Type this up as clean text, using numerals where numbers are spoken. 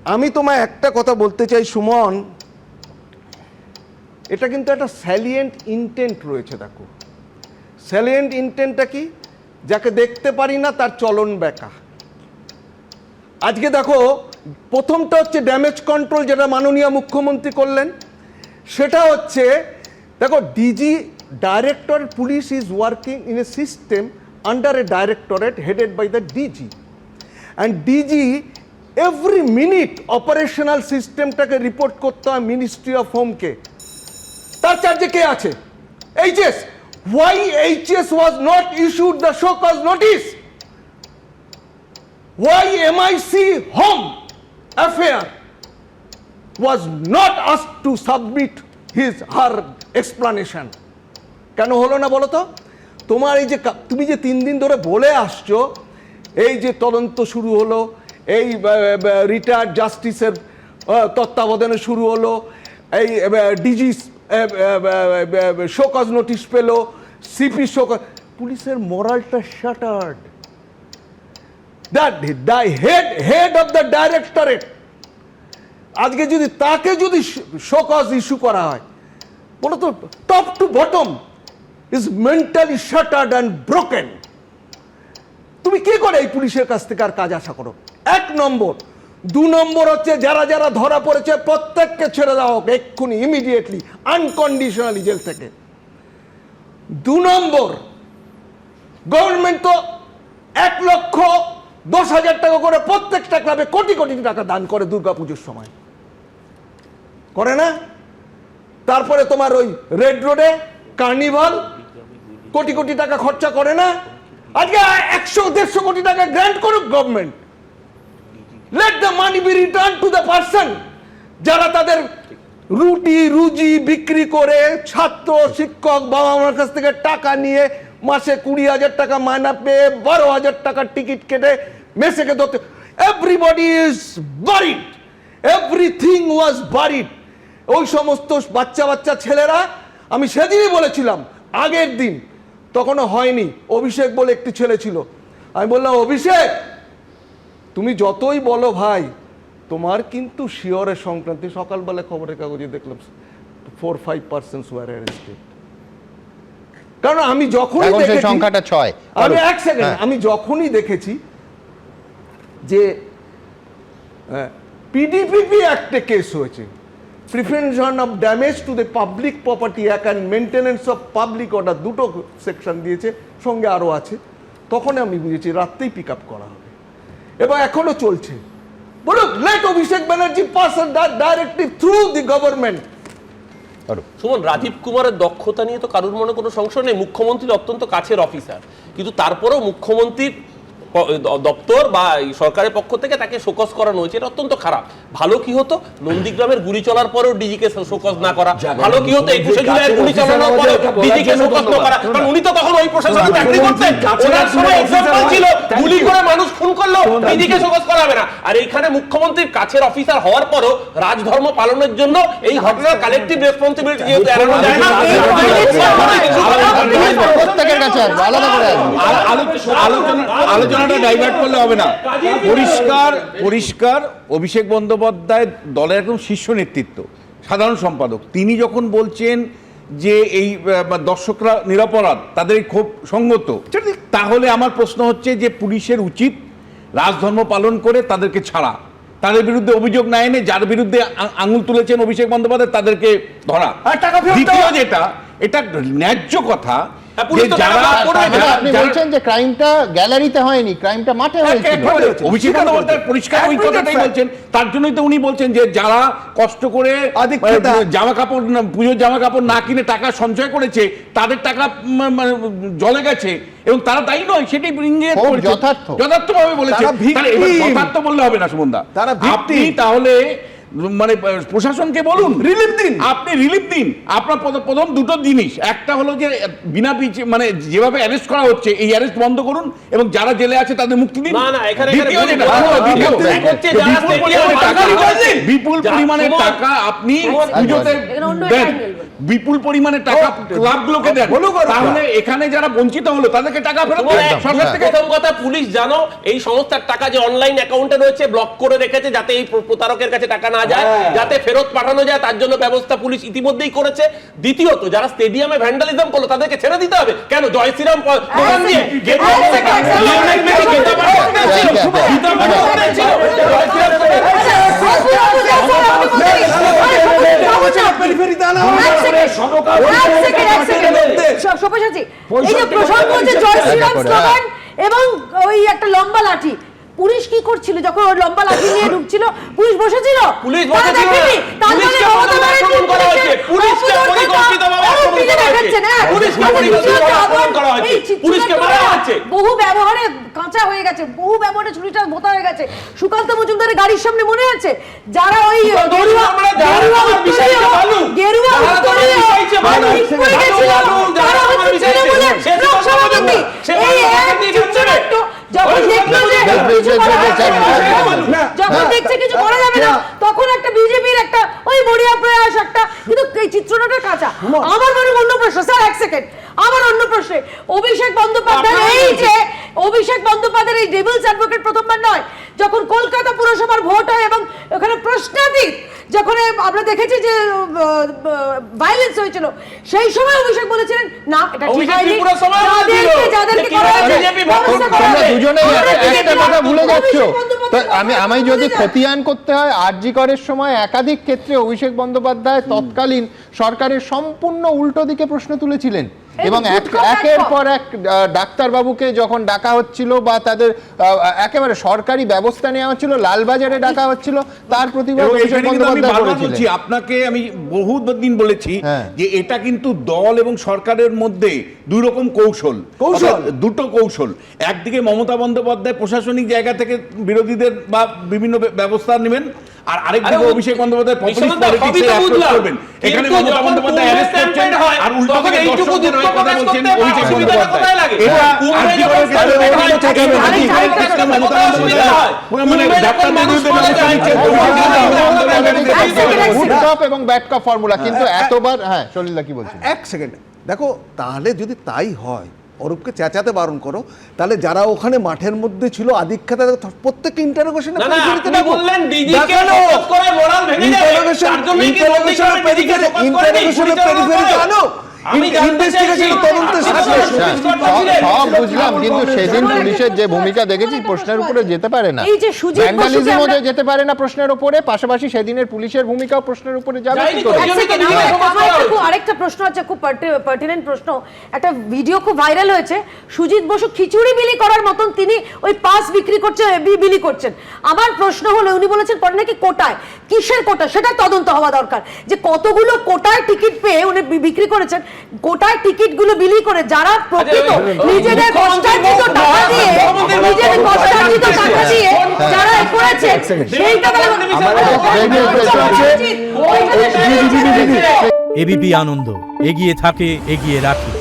আমি তোমায় একটা কথা বলতে চাই সুমন, এটা কিন্তু একটা স্যালিয়েন্ট ইন্টেন্ট রয়েছে। দেখো স্যালিয়েন্ট ইন্টেন্টটা কি, যাকে দেখতে পারি না তার চলন বেঁকা। আজকে দেখো প্রথমটা হচ্ছে ড্যামেজ কন্ট্রোল, যেটা মাননীয় মুখ্যমন্ত্রী করলেন, সেটা হচ্ছে দেখো DG director police is working in a system under a directorate headed by the DG, and DG every minute operational সিস্টেমটাকে রিপোর্ট করতে হয় মিনিস্ট্রি অফ হোমকে। তার চার্জে কে আছে? HS. Why HS was not issued the show cause notice? Why MIC Home Affair was not asked to submit her explanation? কেন হলো না বলো তো? তোমার এই যে তুমি যে 3 দিন ধরে বলে আসছো, এই যে তদন্ত শুরু হলো, এই রিটায়ার্ড জাস্টিসের তত্ত্বাবধানে শুরু হলো, এই ডিজি শোকজ নোটিশ পেল, সিপি শোকজ, পুলিশের মোরালটা shattered. That head of the directorate, আজকে যদি তাকে যদি শোকজ ইস্যু করা হয়, বলো তো top to bottom is mentally shattered and broken. তুমি কি করে এই পুলিশের কাছ থেকে আর কাজ আশা করো? 1 নম্বর। 2 নম্বর হচ্ছে যারা যারা ধরা পড়েছে প্রত্যেককে ছেড়ে দেওয়া হোক এক্ষুনি, ইমিডিয়েটলি, আনকন্ডিশনালি জেল থেকে। 2 নম্বর, গভর্নমেন্ট তো 1,10,000 টাকা করে প্রত্যেকটা ক্লাবে কোটি কোটি টাকা দান করে দুর্গাপুজোর সময়, করে না? তারপরে তোমার ওই রেড রোডে কার্নিভাল কোটি কোটি টাকা খরচা করে না? আজকে 100-150 কোটি টাকা গ্র্যান্ট করুক government. Let the money be returned to the person যারা তাদের রুটি রুজি বিক্রি করে ছাত্র শিক্ষক বাবা মার কাছ থেকে টাকা নিয়ে মাসে 20,000 টাকা মাইনা পেয়ে 12,000 টাকার টিকিট কেটে মেসেকে ধরতে। Everybody is buried, everything was buried. ওই সমস্ত বাচ্চা বাচ্চা ছেলেরা, আমি সেদিনই বলেছিলাম, আগের দিন তখনও হয়নি, অভিষেক বলে একটি ছেলে ছিল, আমি বললাম অভিষেক তুমি যতই বলো ভাই, তোমার কিন্তু শিওরের সংক্রান্তি, সকালবেলা খবরের কাগজে দেখলাম 4-5% ওয়ার অ্যারেস্টেড। কারণ আমি যখনই দেখেছি সংখ্যাটা 6, আমি 1 সেকেন্ড, আমি যখনই দেখেছি যে পিডিপিপি অ্যাক্টে কেস হয়েছে, prevention of damage to the public property act and maintenance of public order, 2টো সেকশন দিয়েছে, সঙ্গে আরও আছে, তখন আমি বুঝেছি রাত্রেই পিক আপ করা হবে এবং এখনো চলছে। বলুন, let Abhishek Banerjee pass directive through the government. Suman, Rajiv কুমারের দক্ষতা নিয়ে তো কারোর মনে কোনো সংশয় নেই, মুখ্যমন্ত্রীর অত্যন্ত কাছের অফিসার, কিন্তু তারপরেও মুখ্যমন্ত্রীর দপ্তর বা সরকারের পক্ষ থেকে তাকে শোকজ করানো হয়েছে, এটা অত্যন্ত খারাপ। ভালো কি হতো নন্দীগ্রামের গুলি চলার পরেও ডিজিকে শোকজ না করা, ভালো কি হতো 21শে জুলাইয়ের গুলি চালানোর পরে ডিজিকে শোকজ না করা, কারণ উনি তো তখন ওই প্রশাসনে চাকরি করতেন, ওনার সময় এক্সাম্পল ছিল গুলি করে মানুষ খুন করলো ডিজিকে শোকজ করা হবে না। আর এইখানে মুখ্যমন্ত্রীর কাছের অফিসার হওয়ার পরও রাজধর্ম পালনের জন্য এই ঘটনার কালেক্টিভ রেসপন্সিবিলিটি যেহেতু এড়ানো যায় না, প্রত্যেকের কাছে আলাদা করে আলোচনাটা ডাইভার্ট করলে হবে না। পরিষ্কার অভিষেক বন্দ্যোপাধ্যায় দলের একদম শীর্ষ নেতৃত্ব, সাধারণ সম্পাদক, তিনি যখন বলছেন যে এই দর্শকরা নিরপরাধ, তাদের ক্ষোভ সঙ্গত, তাহলে আমার প্রশ্ন হচ্ছে যে পুলিশের উচিত রাজধর্ম পালন করে তাদেরকে ছাড়া, তাদের বিরুদ্ধে অভিযোগ না এনে যার বিরুদ্ধে আঙুল তুলেছেন অভিষেক বন্দ্যোপাধ্যায় তাদেরকে ধরা। দ্বিতীয় যেটা, এটা ন্যায্য কথা, আপনি বলছেন যে ক্রাইমটা গ্যালারিতে হয়নি, ক্রাইমটা মাঠে হয়েছিল। অভিষেক বন্দ্যোপাধ্যায় পরিষ্কার ওই কথাটাই বলছেন, তার জন্যই তো উনি বলছেন যে যারা কষ্ট করে জামা কাপড়, পুজোর জামা কাপড় না কিনে টাকা সঞ্চয় করেছে, তাদের টাকা জলে গেছে এবং তারা দায়ী নয়, সেটাই যথার্থভাবে বলেছে। যথার্থ বললে হবে না সুমনদা, আপনি তাহলে মানে প্রশাসনকে বলুন রিলিফ দিন, আপনি রিলিফ দিন। আপনার প্রথম 2টো জিনিস, একটা হলো যে বিনা মানে যেভাবে অ্যারেস্ট করা হচ্ছে এই অ্যারেস্ট বন্ধ করুন এবং যারা জেলে আছে তাদের মুক্তি দিন। বিপুল পরিমাণে টাকা আপনি পুজোতে দেন, বিপুল পরিমাণে টাকা ক্লাবগুলোকে দেন, বলুক ওরা। তাহলে এখানে যারা বঞ্চিত হলো তাদেরকে টাকা ফেরত দেন সরকার থেকে। প্রথম কথা, পুলিশ জানো এই সংস্থার টাকা যে অনলাইন অ্যাকাউন্টে রয়েছে ব্লক করে রেখেছে, যাতে এই প্রতারকের কাছে টাকা না যায়, যাতে ফেরত পাঠানো যায়, তার জন্য ব্যবস্থা পুলিশ ইতিমধ্যেই করেছে। দ্বিতীয়ত, যারা স্টেডিয়ামে ভ্যান্ডালিজম করলো তাদেরকে ছেড়ে দিতে হবে। কেন জয় শ্রীরাম দোকান দিয়ে গেরুয়া পতাকা, লিওনেল মেসি গীতা পাঠ করতেছিল, গীতা পাঠ করতেছিল, জয় শ্রীরাম পেরিফেরিতে আনা এক সেকেন্ড। সব্যসাচী, এই যে প্রশান্ত বলছে জয় শ্রীরাম স্লোগান এবং ওই একটা লম্বা লাঠি, পুলিশ কি করছিল যখন ওই লম্বা লাঠি নিয়ে ঢুকছিল? পুলিশ বসেছিল? পুলিশ তারা বসেছিল না। দেখেনি? তার মানে পুলিশকে মমতা আক্রমণ করা হয়েছে। ব্যানার্জি পুলিশকে পরিকল্পিতভাবে আক্রমণ করা হয়েছে। পুলিশকে পরিকল্পিতভাবে আক্রমণ করা হয়েছে। পুলিশকে মারা হচ্ছে। বহু ব্যবহারে কাঁচা হয়ে গেছে, বহু ব্যবহারে ছুরিটা ভোতা হয়ে গেছে। সুকান্ত মজুমদারের গাড়ির সামনে মনে আছে যারা ওই গেরুয়া যখন দেখছে কিছু করা যাবে না, তখন একটা বিজেপির একটা ওই মরিয়া প্রয়াস একটা, কিন্তু এই চিত্রনাটা কাঁচা। আমার মনে অন্য প্রশ্ন, স্যার এক সেকেন্ড, আমার অন্য প্রশ্নে অভিষেক বন্দ্যোপাধ্যায়, এই যে অভিষেক বন্দ্যোপাধ্যায়ের এই ডেভিলস অ্যাডভোকেট প্রথমবার নয়, যখন কলকাতা পুরসভার ভোট হয় এবং ওখানে প্রশ্নাতীত যখন আমরা দেখেছি যে ভায়োলেন্স হয়েছিল, সেই সময় অভিষেক বলেছিলেন না এটা ঠিক হয়নি, যাদেরকে করা হয়েছে তোমরা দুজনেই একটা কথা ভুলে যাচ্ছ। তো আমি যদি খতিয়ান করতে হয়, আরজি করের সময় একাধিক ক্ষেত্রে অভিষেক বন্দ্যোপাধ্যায় তৎকালীন সরকারের সম্পূর্ণ উল্টো দিকে প্রশ্ন তুলেছিলেন এবং একের পর এক ডাক্তারবাবুকে যখন ডাকা হচ্ছিল বা তাদের একেবারে সরকারি ব্যবস্থা নেওয়া হচ্ছিল, লালবাজারে ডাকা হচ্ছিল, তার প্রতিবাদ অভিষেক বন্দ্যোপাধ্যায় করেছিলেন। আপনাকে আমি বহুদিন বলেছি যে এটা কিন্তু দল এবং সরকারের মধ্যে দুই রকম কৌশল, দুটো কৌশল। একদিকে মমতা বন্দ্যোপাধ্যায় প্রশাসনিক জায়গা থেকে বিরোধীদের বা বিভিন্ন ব্যবস্থা নেবেন, আর আরেকদিকে অভিষেক বন্দ্যোপাধ্যায় পপুলিস্ট পলিটিক্সে অ্যাপ্রোচ করবেন। এখানে মমতা বন্দ্যোপাধ্যায় অ্যারেস্ট করছেন আর উল্টো দিকে দর্শকদের হয়ে কথা বলছেন অভিষেক বন্দ্যোপাধ্যায়। এটা আরজি করের ক্ষেত্রে মমতা বন্দ্যোপাধ্যায় মানে ডাক্তারদের বিরুদ্ধে ব্যবস্থা নিচ্ছেন, গুড কপ এবং ব্যাড কপ ফর্মুলা, কিন্তু এতবার। হ্যাঁ সলিলদা কি বলছেন? এক সেকেন্ড দেখো, তাহলে যদি তাই হয়, অরূপকে চেঁচাতে বারণ করো, তাহলে যারা ওখানে মাঠের মধ্যে ছিল আদিক্ষেতা প্রত্যেককে ইন্টারোগেশনে সব বুঝলাম, কিন্তু সেদিন পুলিশের যে ভূমিকা দেখেছি প্রশ্নের উপরে যেতে পারে না, ভ্যান্ডালিজমও যেতে পারে না প্রশ্নের উপরে, পাশাপাশি সেদিনের পুলিশের ভূমিকাও প্রশ্নের উপরে যাবে। আরেকটা প্রশ্ন আছে, খুব পার্টিনেন্ট প্রশ্ন। একটা ভিডিও খুব ভাইরাল হয়েছে, সুজিত বসু খিচুড়ি বিলি করার মতন তিনি ওই পাস বিক্রি করছেন, বিলি করছেন। আমার প্রশ্ন হলো, উনি বলেছেন পরে নাকি কোটায়, কিসের কোটা সেটা তদন্ত হওয়া দরকার, যে কতগুলো কোটায় টিকিট পেয়ে উনি বিক্রি করেছেন, কোটায় টিকিট গুলো বিলি করে যারা প্রকৃত নিজেদের কষ্টার্জিত টাকা দিয়ে, নিজেদের কষ্টার্জিত টাকা দিয়ে যারা করেছে, সেইটা এবিপি আনন্দ এগিয়ে থাকে, এগিয়ে রাখে।